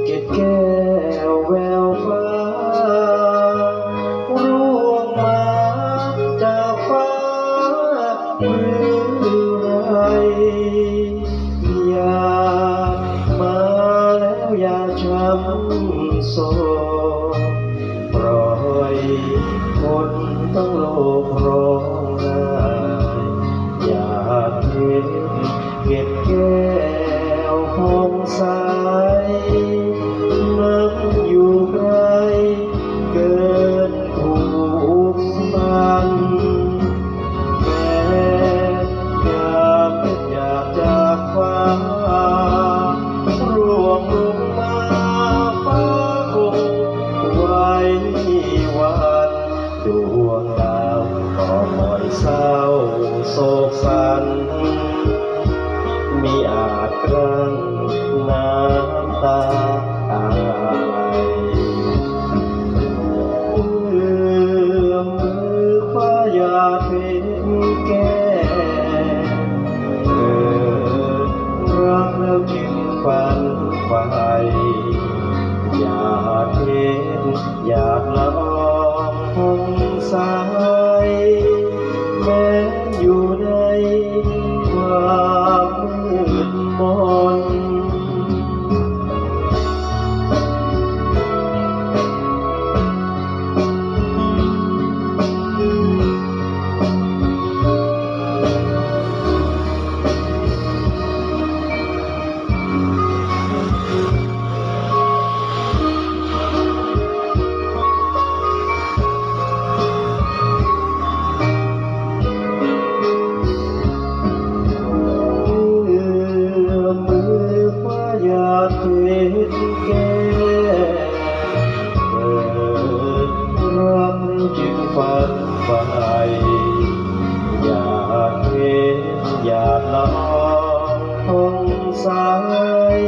เกล็ดแก้วแววฟ้าร่วงมาจากฟ้าเมื่อไรอยากมาแล้วอย่าช้ำโศกปล่อยคนต้องโลกร้องไห้อยากเห็นเก็บแก้วพองใสนั่งอยู่ไกลเกินผูกพันแม้อยากเป็นอยากจากฟ้าร่วงลงมาฟ้าคงไว้วันดวงดาวก็ปล่อยเศร้าโศกสันมีอาจกลั้นน้ำตาอะไรเอื้อมมือคว้าอยากเป็นแก้รักแล้วจึงฝันใฝ่อยากเห็นอยากลองพงสายแม้อยู่ในความมืดมนอยากเห็นแก่รักจึงฝันใฝ่อยากเห็นอยากลองพงสาย